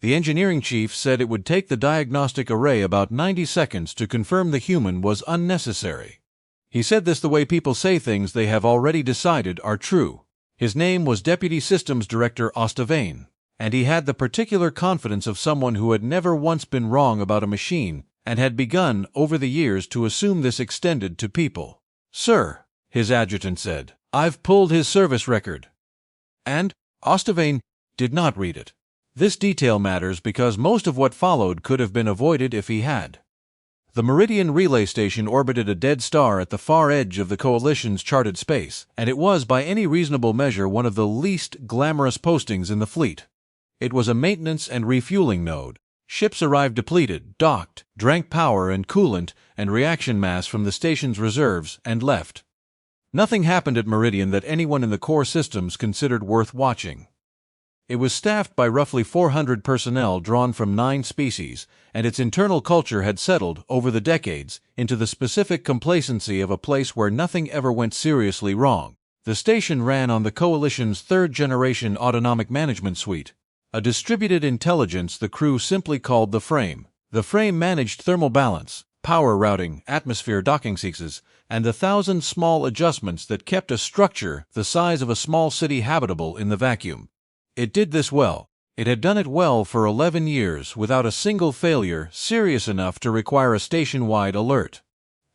The engineering chief said it would take the diagnostic array about 90 seconds to confirm the human was unnecessary. He said this the way people say things they have already decided are true. His name was Deputy Systems Director Ostavain, and he had the particular confidence of someone who had never once been wrong about a machine and had begun, over the years, to assume this extended to people. "Sir," his adjutant said, "I've pulled his service record." And Ostavain did not read it. This detail matters because most of what followed could have been avoided if he had. The Meridian relay station orbited a dead star at the far edge of the Coalition's charted space, and it was by any reasonable measure one of the least glamorous postings in the fleet. It was a maintenance and refueling node. Ships arrived depleted, docked, drank power and coolant and reaction mass from the station's reserves, and left. Nothing happened at Meridian that anyone in the core systems considered worth watching. It was staffed by roughly 400 personnel drawn from 9 species, and its internal culture had settled, over the decades, into the specific complacency of a place where nothing ever went seriously wrong. The station ran on the Coalition's third-generation autonomic management suite, a distributed intelligence the crew simply called the Frame. The Frame managed thermal balance, power routing, atmosphere docking sequences, and the 1,000 small adjustments that kept a structure the size of a small city habitable in the vacuum. It did this well. It had done it well for 11 years without a single failure serious enough to require a station-wide alert.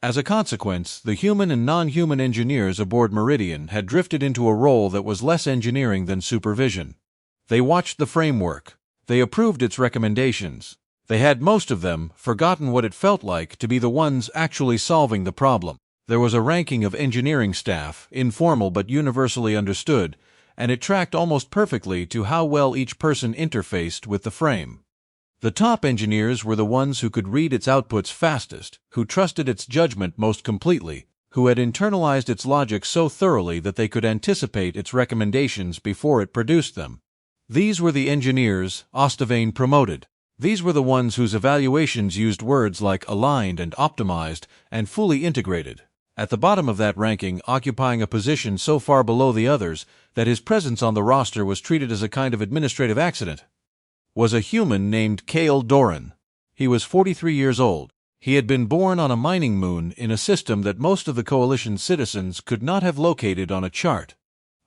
As a consequence, the human and non-human engineers aboard Meridian had drifted into a role that was less engineering than supervision. They watched the framework. They approved its recommendations. They had, most of them, forgotten what it felt like to be the ones actually solving the problem. There was a ranking of engineering staff, informal but universally understood, and it tracked almost perfectly to how well each person interfaced with the frame. The top engineers were the ones who could read its outputs fastest, who trusted its judgment most completely, who had internalized its logic so thoroughly that they could anticipate its recommendations before it produced them. These were the engineers Ostavain promoted. These were the ones whose evaluations used words like aligned and optimized and fully integrated. At the bottom of that ranking, occupying a position so far below the others that his presence on the roster was treated as a kind of administrative accident, was a human named Cael Doran. He was 43 years old. He had been born on a mining moon in a system that most of the Coalition's citizens could not have located on a chart.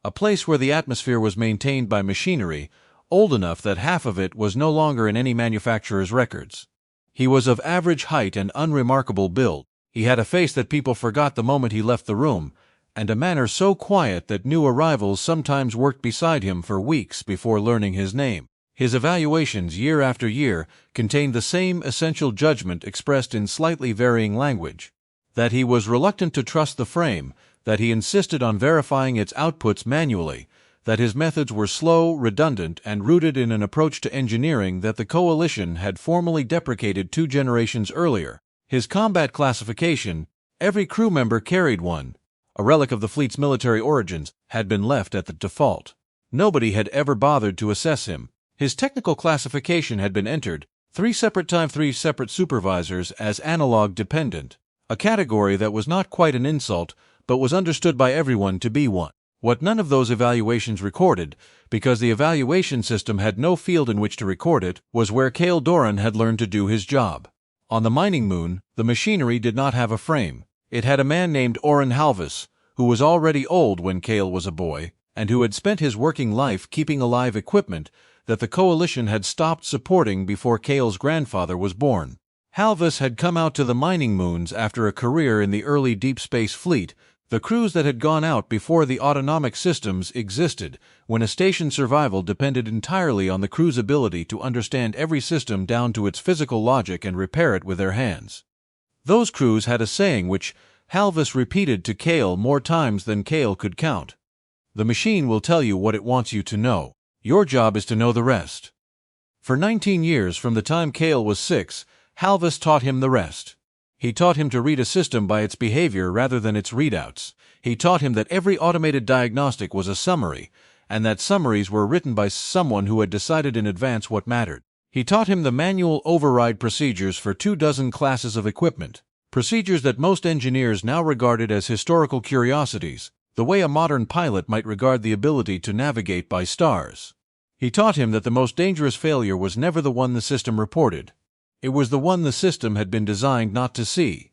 A place where the atmosphere was maintained by machinery, old enough that half of it was no longer in any manufacturer's records. He was of average height and unremarkable build. He had a face that people forgot the moment he left the room, and a manner so quiet that new arrivals sometimes worked beside him for weeks before learning his name. His evaluations year after year contained the same essential judgment expressed in slightly varying language: that he was reluctant to trust the frame, that he insisted on verifying its outputs manually, that his methods were slow, redundant, and rooted in an approach to engineering that the Coalition had formally deprecated 2 generations earlier. His combat classification, every crew member carried one, a relic of the fleet's military origins, had been left at the default. Nobody had ever bothered to assess him. His technical classification had been entered, 3 separate supervisors, as analog dependent, a category that was not quite an insult, but was understood by everyone to be one. What none of those evaluations recorded, because the evaluation system had no field in which to record it, was where Cael Doran had learned to do his job. On the mining moon, the machinery did not have a frame. It had a man named Oren Halvis, who was already old when Cael was a boy, and who had spent his working life keeping alive equipment that the Coalition had stopped supporting before Cael's grandfather was born. Halvis had come out to the mining moons after a career in the early deep space fleet, the crews that had gone out before the autonomic systems existed, when a station's survival depended entirely on the crew's ability to understand every system down to its physical logic and repair it with their hands. Those crews had a saying which Halvis repeated to Cael more times than Cael could count: "The machine will tell you what it wants you to know. Your job is to know the rest." For 19 years, from the time Cael was 6, Halvis taught him the rest. He taught him to read a system by its behavior rather than its readouts. He taught him that every automated diagnostic was a summary, and that summaries were written by someone who had decided in advance what mattered. He taught him the manual override procedures for 24 classes of equipment, procedures that most engineers now regarded as historical curiosities, the way a modern pilot might regard the ability to navigate by stars. He taught him that the most dangerous failure was never the one the system reported. It was the one the system had been designed not to see.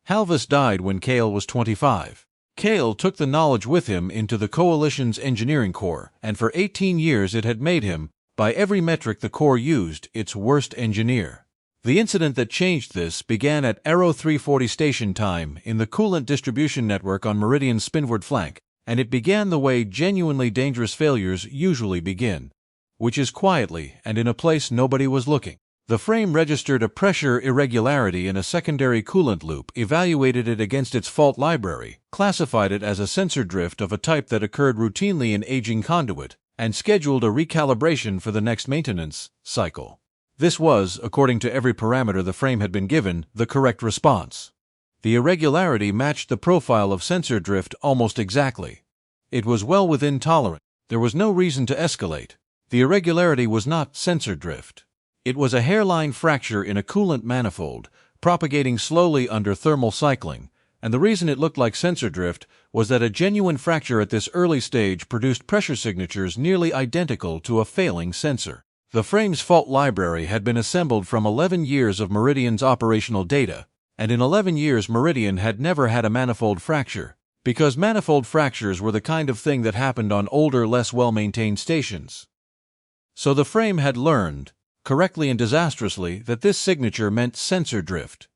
Halvis died when Cael was 25. Cael took the knowledge with him into the Coalition's engineering corps, and for 18 years it had made him, by every metric the Corps used, its worst engineer. The incident that changed this began at Arrow 340 station time in the coolant distribution network on Meridian's spinward flank, and it began the way genuinely dangerous failures usually begin, which is quietly and in a place nobody was looking. The frame registered a pressure irregularity in a secondary coolant loop, evaluated it against its fault library, classified it as a sensor drift of a type that occurred routinely in aging conduit, and scheduled a recalibration for the next maintenance cycle. This was, according to every parameter the frame had been given, the correct response. The irregularity matched the profile of sensor drift almost exactly. It was well within tolerance. There was no reason to escalate. The irregularity was not sensor drift. It was a hairline fracture in a coolant manifold, propagating slowly under thermal cycling, and the reason it looked like sensor drift was that a genuine fracture at this early stage produced pressure signatures nearly identical to a failing sensor. The frame's fault library had been assembled from 11 years of Meridian's operational data, and in 11 years Meridian had never had a manifold fracture, because manifold fractures were the kind of thing that happened on older, less well-maintained stations. So the frame had learned, correctly and disastrously, that this signature meant sensor drift.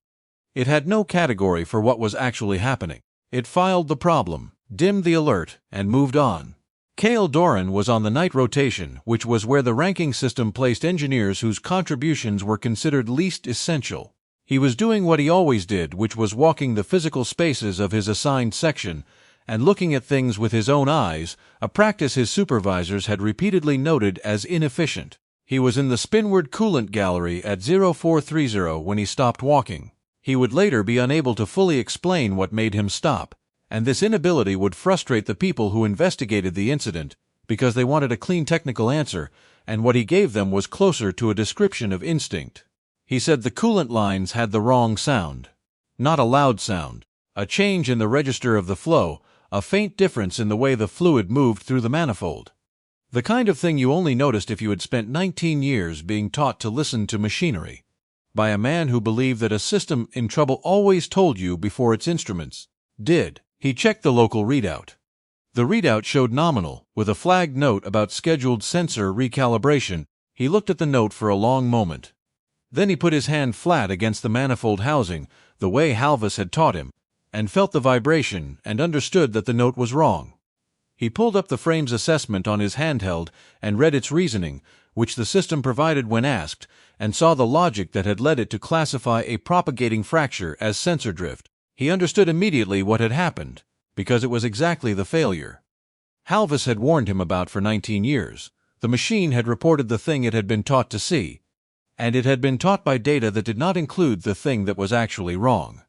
It had no category for what was actually happening. It filed the problem, dimmed the alert, and moved on. Cael Doran was on the night rotation, which was where the ranking system placed engineers whose contributions were considered least essential. He was doing what he always did, which was walking the physical spaces of his assigned section and looking at things with his own eyes, a practice his supervisors had repeatedly noted as inefficient. He was in the spinward coolant gallery at 0430 when he stopped walking. He would later be unable to fully explain what made him stop, and this inability would frustrate the people who investigated the incident because they wanted a clean technical answer, and what he gave them was closer to a description of instinct. He said the coolant lines had the wrong sound. Not a loud sound. A change in the register of the flow, a faint difference in the way the fluid moved through the manifold. The kind of thing you only noticed if you had spent 19 years being taught to listen to machinery, by a man who believed that a system in trouble always told you before its instruments did. He checked the local readout. The readout showed nominal, with a flagged note about scheduled sensor recalibration. He looked at the note for a long moment. Then he put his hand flat against the manifold housing, the way Halvis had taught him, and felt the vibration and understood that the note was wrong. He pulled up the frame's assessment on his handheld and read its reasoning, which the system provided when asked, and saw the logic that had led it to classify a propagating fracture as sensor drift. He understood immediately what had happened, because it was exactly the failure Halvis had warned him about for 19 years. The machine had reported the thing it had been taught to see, and it had been taught by data that did not include the thing that was actually wrong.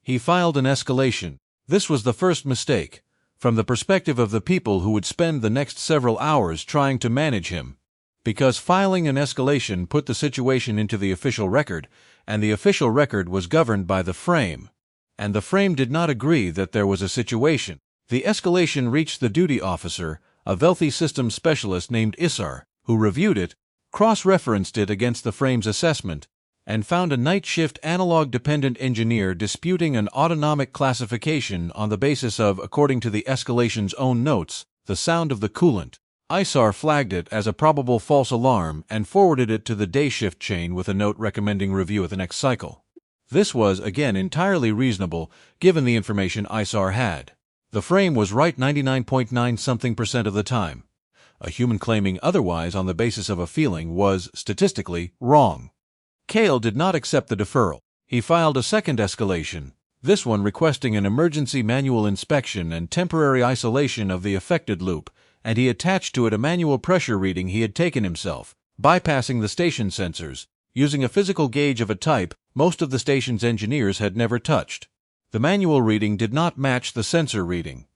He filed an escalation. This was the first mistake, from the perspective of the people who would spend the next several hours trying to manage him, because filing an escalation put the situation into the official record, and the official record was governed by the frame, and the frame did not agree that there was a situation. The escalation reached the duty officer, a wealthy systems specialist named Issar, who reviewed it, cross-referenced it against the frame's assessment, and found a night-shift analog-dependent engineer disputing an autonomic classification on the basis of, according to the escalation's own notes, the sound of the coolant. Issar flagged it as a probable false alarm and forwarded it to the day-shift chain with a note recommending review at the next cycle. This was, again, entirely reasonable, given the information Issar had. The frame was right 99.9% of the time. A human claiming otherwise on the basis of a feeling was, statistically, wrong. Cael did not accept the deferral. He filed a second escalation, this one requesting an emergency manual inspection and temporary isolation of the affected loop, and he attached to it a manual pressure reading he had taken himself, bypassing the station sensors, using a physical gauge of a type most of the station's engineers had never touched. The manual reading did not match the sensor reading.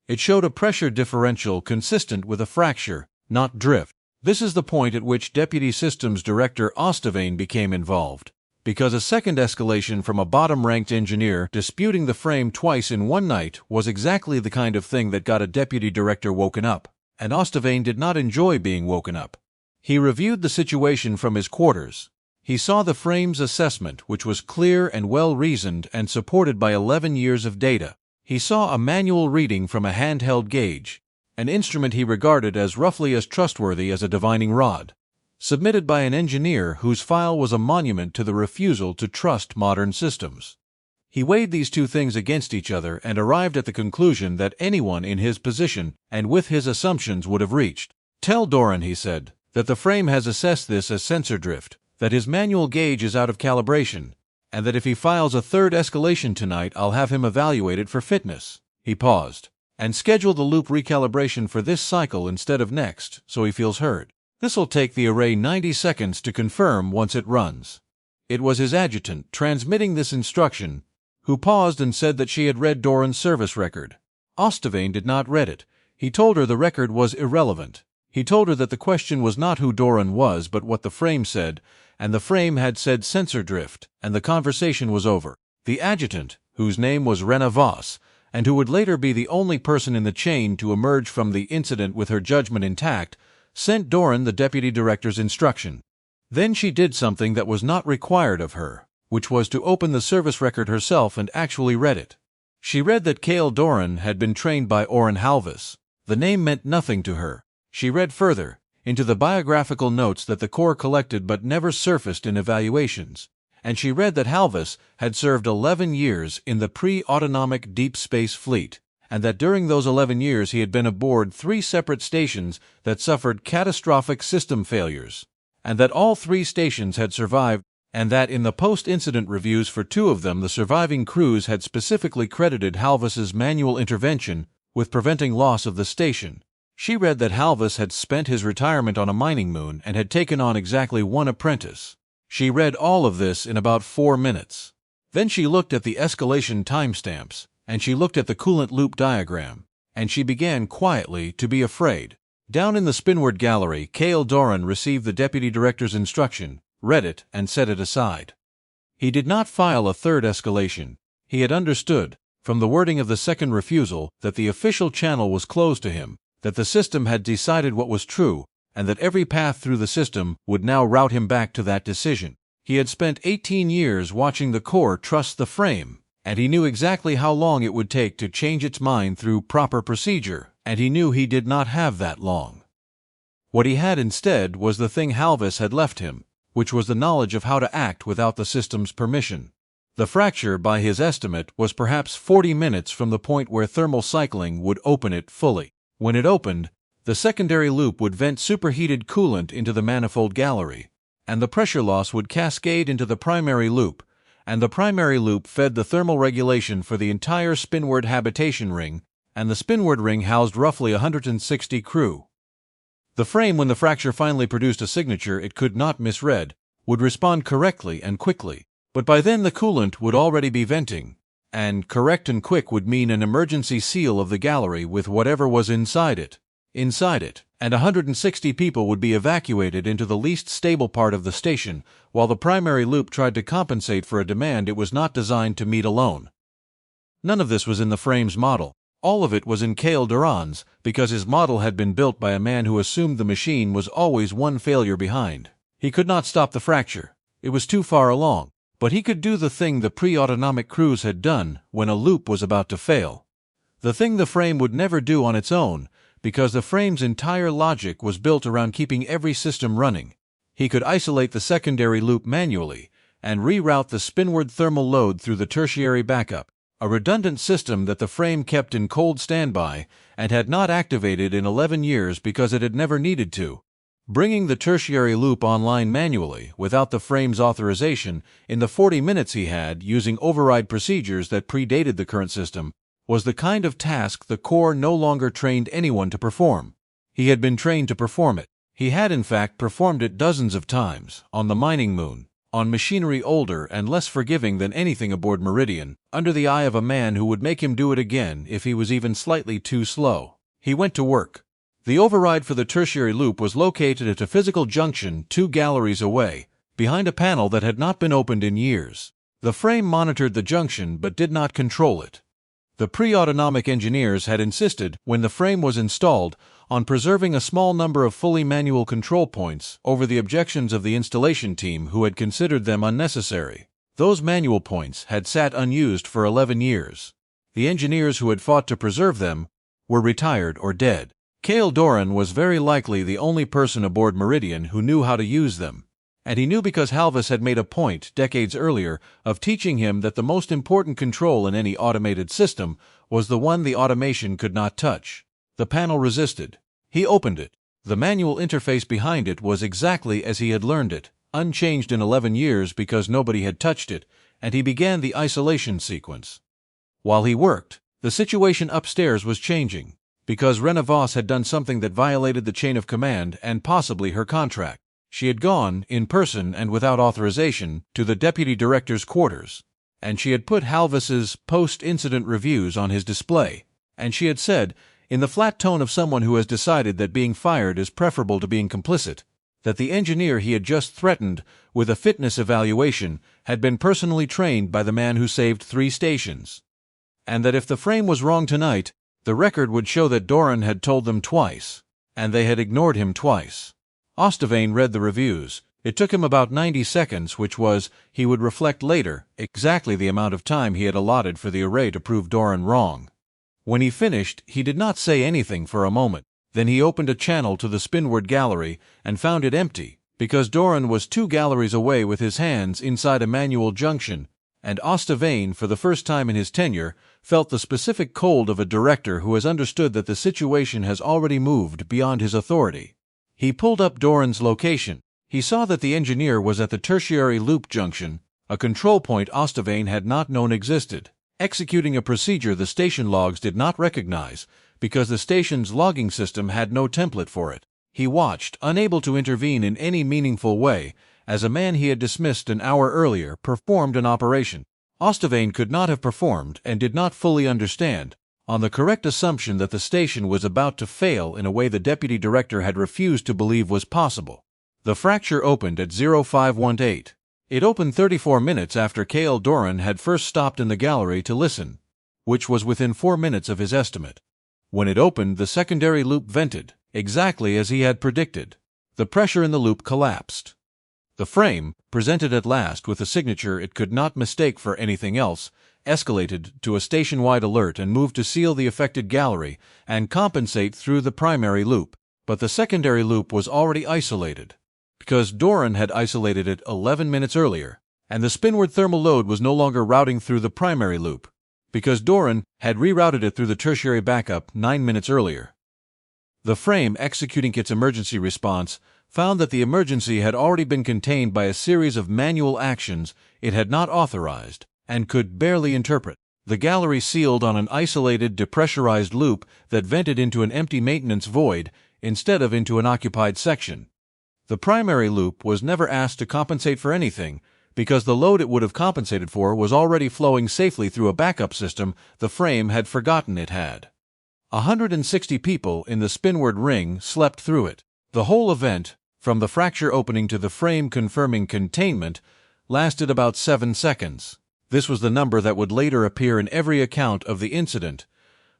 It showed a pressure differential consistent with a fracture, not drift. This is the point at which Deputy Systems Director Ostavane became involved, because a second escalation from a bottom-ranked engineer disputing the frame twice in one night was exactly the kind of thing that got a deputy director woken up, and Ostavane did not enjoy being woken up. He reviewed the situation from his quarters. He saw the frame's assessment, which was clear and well-reasoned and supported by 11 years of data. He saw a manual reading from a handheld gauge, an instrument he regarded as roughly as trustworthy as a divining rod, submitted by an engineer whose file was a monument to the refusal to trust modern systems. He weighed these two things against each other and arrived at the conclusion that anyone in his position and with his assumptions would have reached. "Tell Doran," he said, "that the frame has assessed this as sensor drift, that his manual gauge is out of calibration, and that if he files a third escalation tonight, I'll have him evaluated for fitness." He paused. "And schedule the loop recalibration for this cycle instead of next, so he feels heard. This'll take the array 90 seconds to confirm once it runs." It was his adjutant, transmitting this instruction, who paused and said that she had read Doran's service record. Ostavane did not read it. He told her the record was irrelevant. He told her that the question was not who Doran was, but what the frame said, and the frame had said sensor drift, and the conversation was over. The adjutant, whose name was Rena Voss, and who would later be the only person in the chain to emerge from the incident with her judgment intact, sent Doran the deputy director's instruction. Then she did something that was not required of her, which was to open the service record herself and actually read it. She read that Cael Doran had been trained by Orrin Halvis. The name meant nothing to her. She read further, into the biographical notes that the Corps collected but never surfaced in evaluations, and she read that Halvis had served 11 years in the pre-autonomic deep space fleet, and that during those 11 years he had been aboard 3 separate stations that suffered catastrophic system failures, and that all 3 stations had survived, and that in the post-incident reviews for 2 of them the surviving crews had specifically credited Halvis's manual intervention with preventing loss of the station. She read that Halvis had spent his retirement on a mining moon and had taken on exactly 1 apprentice. She read all of this in about 4 minutes. Then she looked at the escalation timestamps, and she looked at the coolant loop diagram, and she began quietly to be afraid. Down in the spinward gallery, Cael Doran received the deputy director's instruction, read it, and set it aside. He did not file a third escalation. He had understood, from the wording of the second refusal, that the official channel was closed to him, that the system had decided what was true, and that every path through the system would now route him back to that decision. He had spent 18 years watching the Corps trust the frame, and he knew exactly how long it would take to change its mind through proper procedure, and he knew he did not have that long. What he had instead was the thing Halvis had left him, which was the knowledge of how to act without the system's permission. The fracture, by his estimate, was perhaps 40 minutes from the point where thermal cycling would open it fully. When it opened, the secondary loop would vent superheated coolant into the manifold gallery, and the pressure loss would cascade into the primary loop, and the primary loop fed the thermal regulation for the entire spinward habitation ring, and the spinward ring housed roughly 160 crew. The frame, when the fracture finally produced a signature it could not misread, would respond correctly and quickly, but by then the coolant would already be venting, and correct and quick would mean an emergency seal of the gallery with whatever was inside it, and 160 people would be evacuated into the least stable part of the station, while the primary loop tried to compensate for a demand it was not designed to meet alone. None of this was in the frame's model. All of it was in Cael Doran's, because his model had been built by a man who assumed the machine was always one failure behind. He could not stop the fracture. It was too far along. But he could do the thing the pre-autonomic crews had done when a loop was about to fail. The thing the frame would never do on its own, because the frame's entire logic was built around keeping every system running. He could isolate the secondary loop manually and reroute the spinward thermal load through the tertiary backup, a redundant system that the frame kept in cold standby and had not activated in 11 years because it had never needed to. Bringing the tertiary loop online manually, without the frame's authorization, in the 40 minutes he had, using override procedures that predated the current system, was the kind of task the Corps no longer trained anyone to perform. He had been trained to perform it. He had in fact performed it dozens of times, on the mining moon, on machinery older and less forgiving than anything aboard Meridian, under the eye of a man who would make him do it again if he was even slightly too slow. He went to work. The override for the tertiary loop was located at a physical junction 2 galleries away, behind a panel that had not been opened in years. The frame monitored the junction but did not control it. The pre-autonomic engineers had insisted, when the frame was installed, on preserving a small number of fully manual control points over the objections of the installation team who had considered them unnecessary. Those manual points had sat unused for 11 years. The engineers who had fought to preserve them were retired or dead. Cael Doran was very likely the only person aboard Meridian who knew how to use them, and he knew because Halvis had made a point, decades earlier, of teaching him that the most important control in any automated system was the one the automation could not touch. The panel resisted. He opened it. The manual interface behind it was exactly as he had learned it, unchanged in 11 years because nobody had touched it, and he began the isolation sequence. While he worked, the situation upstairs was changing, because Rena Voss had done something that violated the chain of command and possibly her contract. She had gone, in person and without authorization, to the deputy director's quarters, and she had put Halvis's post-incident reviews on his display, and she had said, in the flat tone of someone who has decided that being fired is preferable to being complicit, that the engineer he had just threatened with a fitness evaluation had been personally trained by the man who saved 3 stations, and that if the frame was wrong tonight, the record would show that Doran had told them twice, and they had ignored him twice. Ostavane read the reviews. It took him about 90 seconds, which was, he would reflect later, exactly the amount of time he had allotted for the array to prove Doran wrong. When he finished, he did not say anything for a moment. Then he opened a channel to the spinward gallery and found it empty, because Doran was 2 galleries away with his hands inside a manual junction, and Ostavane, for the first time in his tenure, felt the specific cold of a director who has understood that the situation has already moved beyond his authority. He pulled up Doran's location. He saw that the engineer was at the tertiary loop junction, a control point Ostavane had not known existed, executing a procedure the station logs did not recognize because the station's logging system had no template for it. He watched, unable to intervene in any meaningful way, as a man he had dismissed an hour earlier performed an operation Ostavane could not have performed and did not fully understand, on the correct assumption that the station was about to fail in a way the deputy director had refused to believe was possible. The fracture opened at 0518. It opened 34 minutes after Cael Doran had first stopped in the gallery to listen, which was within 4 minutes of his estimate. When it opened, the secondary loop vented, exactly as he had predicted. The pressure in the loop collapsed. The frame, presented at last with a signature it could not mistake for anything else, escalated to a station-wide alert and moved to seal the affected gallery and compensate through the primary loop. But the secondary loop was already isolated, because Doran had isolated it 11 minutes earlier, and the spinward thermal load was no longer routing through the primary loop, because Doran had rerouted it through the tertiary backup 9 minutes earlier. The frame, executing its emergency response, found that the emergency had already been contained by a series of manual actions it had not authorized and could barely interpret. The gallery sealed on an isolated, depressurized loop that vented into an empty maintenance void instead of into an occupied section. The primary loop was never asked to compensate for anything because the load it would have compensated for was already flowing safely through a backup system the frame had forgotten it had. 160 people in the spinward ring slept through it. The whole event, from the fracture opening to the frame confirming containment, lasted about 7 seconds. This was the number that would later appear in every account of the incident.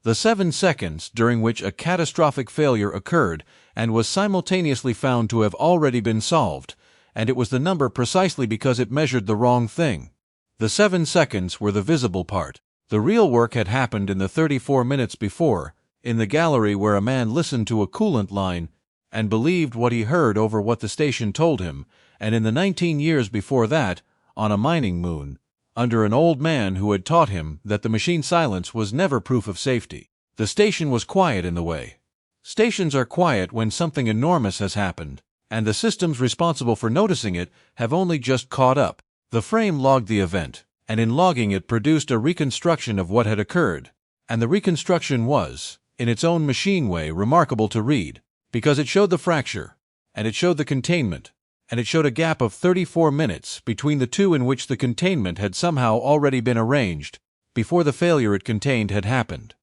The 7 seconds during which a catastrophic failure occurred and was simultaneously found to have already been solved, and it was the number precisely because it measured the wrong thing. The 7 seconds were the visible part. The real work had happened in the 34 minutes before, in the gallery where a man listened to a coolant line and believed what he heard over what the station told him, and in the 19 years before that, on a mining moon, under an old man who had taught him that the machine silence was never proof of safety. The station was quiet in the way. Stations are quiet when something enormous has happened, and the systems responsible for noticing it have only just caught up. The frame logged the event, and in logging it produced a reconstruction of what had occurred, and the reconstruction was, in its own machine way, remarkable to read, because it showed the fracture, and it showed the containment, and it showed a gap of 34 minutes between the two in which the containment had somehow already been arranged, before the failure it contained had happened.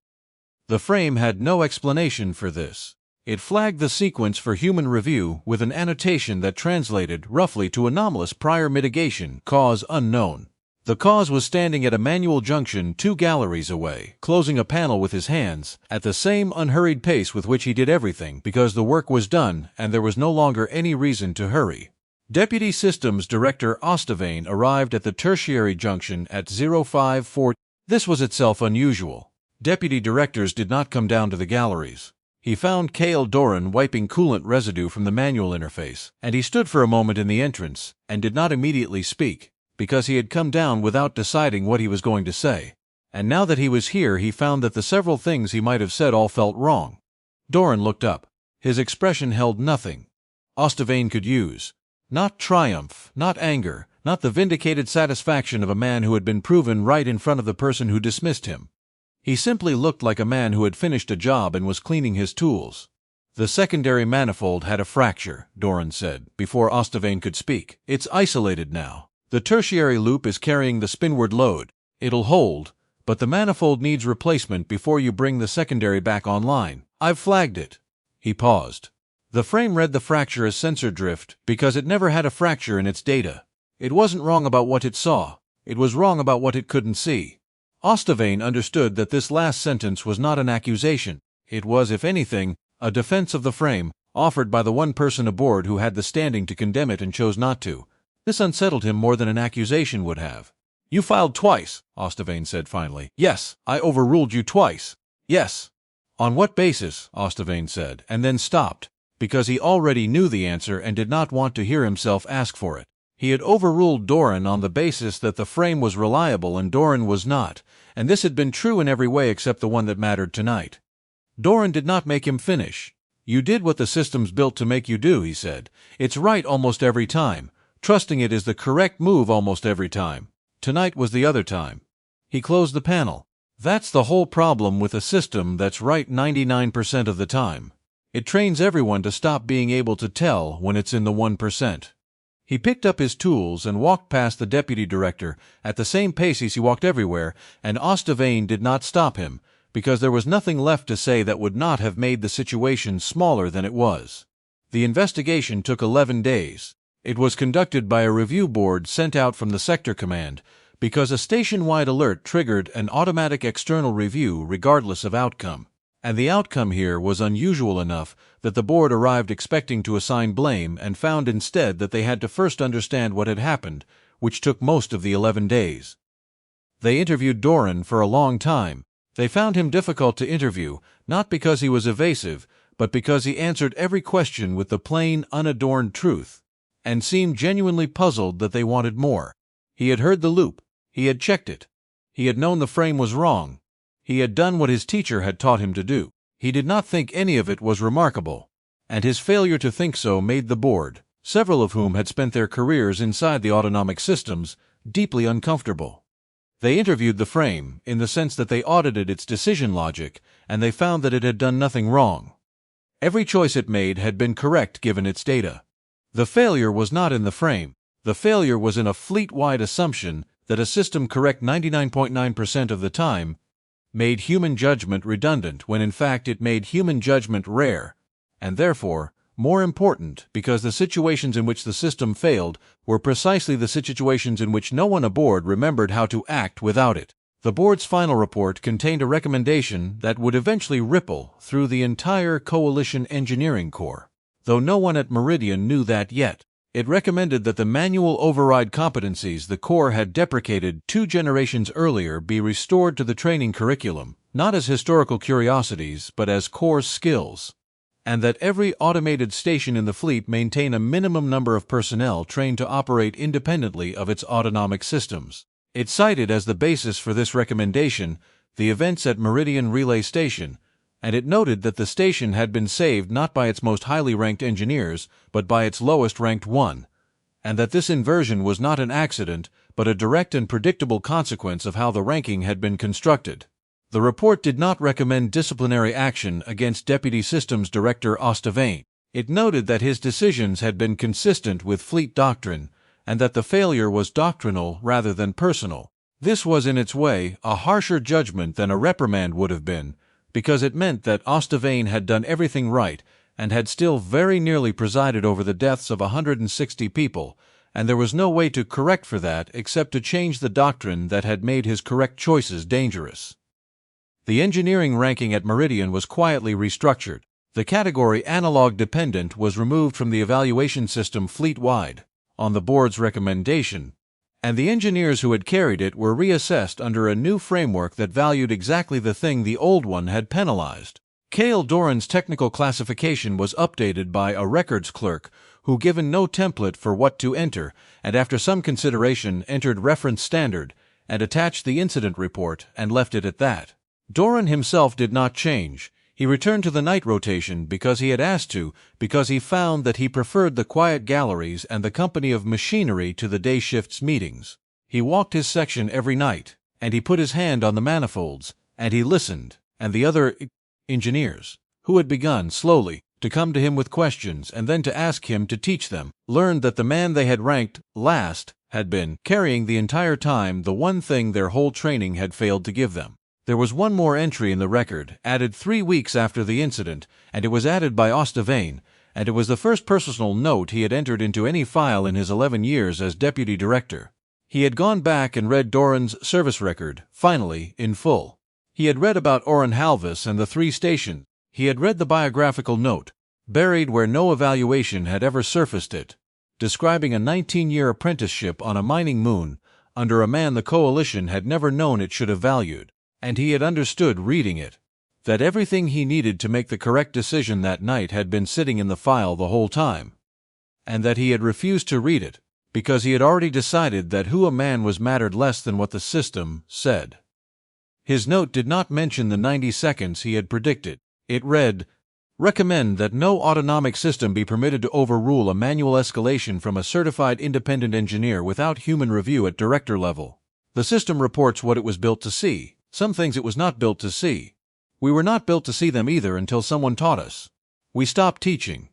The frame had no explanation for this. It flagged the sequence for human review with an annotation that translated roughly to anomalous prior mitigation, cause unknown. The cause was standing at a manual junction 2 galleries away, closing a panel with his hands, at the same unhurried pace with which he did everything, because the work was done and there was no longer any reason to hurry. Deputy Systems Director Ostavane arrived at the tertiary junction at 054. This was itself unusual. Deputy directors did not come down to the galleries. He found Cael Doran wiping coolant residue from the manual interface, and he stood for a moment in the entrance and did not immediately speak, because he had come down without deciding what he was going to say. And now that he was here, he found that the several things he might have said all felt wrong. Doran looked up. His expression held nothing Ostavane could use. Not triumph, not anger, not the vindicated satisfaction of a man who had been proven right in front of the person who dismissed him. He simply looked like a man who had finished a job and was cleaning his tools. The secondary manifold had a fracture, Doran said, before Ostavane could speak. It's isolated now. The tertiary loop is carrying the spinward load. It'll hold, but the manifold needs replacement before you bring the secondary back online. I've flagged it. He paused. The frame read the fracture as sensor drift because it never had a fracture in its data. It wasn't wrong about what it saw. It was wrong about what it couldn't see. Ostavane understood that this last sentence was not an accusation. It was, if anything, a defense of the frame, offered by the one person aboard who had the standing to condemn it and chose not to. This unsettled him more than an accusation would have. You filed twice, Ostavane said finally. Yes, I overruled you twice. Yes. On what basis? Ostavane said, and then stopped, because he already knew the answer and did not want to hear himself ask for it. He had overruled Doran on the basis that the frame was reliable and Doran was not, and this had been true in every way except the one that mattered tonight. Doran did not make him finish. You did what the system's built to make you do, he said. It's right almost every time. Trusting it is the correct move almost every time. Tonight was the other time. He closed the panel. That's the whole problem with a system that's right 99% of the time. It trains everyone to stop being able to tell when it's in the 1%. He picked up his tools and walked past the deputy director at the same pace as he walked everywhere, and Ostavane did not stop him, because there was nothing left to say that would not have made the situation smaller than it was. The investigation took 11 days. It was conducted by a review board sent out from the sector command, because a station-wide alert triggered an automatic external review regardless of outcome. And the outcome here was unusual enough that the board arrived expecting to assign blame and found instead that they had to first understand what had happened, which took most of the 11 days. They interviewed Doran for a long time. They found him difficult to interview, not because he was evasive, but because he answered every question with the plain, unadorned truth, and seemed genuinely puzzled that they wanted more. He had heard the loop. He had checked it. He had known the frame was wrong. He had done what his teacher had taught him to do. He did not think any of it was remarkable, and his failure to think so made the board, several of whom had spent their careers inside the autonomic systems, deeply uncomfortable. They interviewed the frame, in the sense that they audited its decision logic, and they found that it had done nothing wrong. Every choice it made had been correct given its data. The failure was not in the frame. The failure was in a fleet-wide assumption that a system correct 99.9% of the time made human judgment redundant when in fact it made human judgment rare, and therefore more important because the situations in which the system failed were precisely the situations in which no one aboard remembered how to act without it. The board's final report contained a recommendation that would eventually ripple through the entire Coalition Engineering Corps, though no one at Meridian knew that yet. It recommended that the manual override competencies the Corps had deprecated 2 generations earlier be restored to the training curriculum, not as historical curiosities, but as Corps skills, and that every automated station in the fleet maintain a minimum number of personnel trained to operate independently of its autonomic systems. It cited as the basis for this recommendation the events at Meridian Relay Station, and it noted that the station had been saved not by its most highly ranked engineers, but by its lowest ranked one, and that this inversion was not an accident, but a direct and predictable consequence of how the ranking had been constructed. The report did not recommend disciplinary action against Deputy Systems Director Ostavane. It noted that his decisions had been consistent with fleet doctrine, and that the failure was doctrinal rather than personal. This was in its way a harsher judgment than a reprimand would have been, because it meant that Ostavane had done everything right and had still very nearly presided over the deaths of 160 people, and there was no way to correct for that except to change the doctrine that had made his correct choices dangerous. The engineering ranking at Meridian was quietly restructured. The category analog dependent was removed from the evaluation system fleet-wide, on the board's recommendation, and the engineers who had carried it were reassessed under a new framework that valued exactly the thing the old one had penalized. Cael Doran's technical classification was updated by a records clerk who, given no template for what to enter, and after some consideration entered reference standard and attached the incident report and left it at that. Doran himself did not change. He returned to the night rotation because he had asked to, because he found that he preferred the quiet galleries and the company of machinery to the day shift's meetings. He walked his section every night, and he put his hand on the manifolds, and he listened, and the other engineers, who had begun, slowly, to come to him with questions and then to ask him to teach them, learned that the man they had ranked last had been carrying the entire time the one thing their whole training had failed to give them. There was one more entry in the record, added 3 weeks after the incident, and it was added by Ostavain, and it was the first personal note he had entered into any file in his 11 years as deputy director. He had gone back and read Doran's service record, finally, in full. He had read about Orrin Halvis and the 3 stations. He had read the biographical note, buried where no evaluation had ever surfaced it, describing a 19-year apprenticeship on a mining moon under a man the coalition had never known it should have valued. And he had understood, reading it, that everything he needed to make the correct decision that night had been sitting in the file the whole time, and that he had refused to read it because he had already decided that who a man was mattered less than what the system said. His note did not mention the 90 seconds he had predicted. It read, "Recommend that no autonomic system be permitted to overrule a manual escalation from a certified independent engineer without human review at director level. The system reports what it was built to see. Some things it was not built to see. We were not built to see them either until someone taught us. We stopped teaching.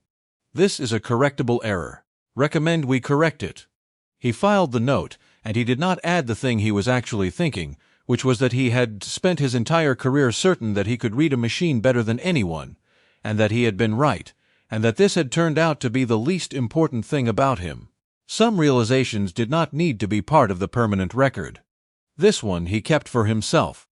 This is a correctable error. Recommend we correct it." He filed the note, and he did not add the thing he was actually thinking, which was that he had spent his entire career certain that he could read a machine better than anyone, and that he had been right, and that this had turned out to be the least important thing about him. Some realizations did not need to be part of the permanent record. This one he kept for himself.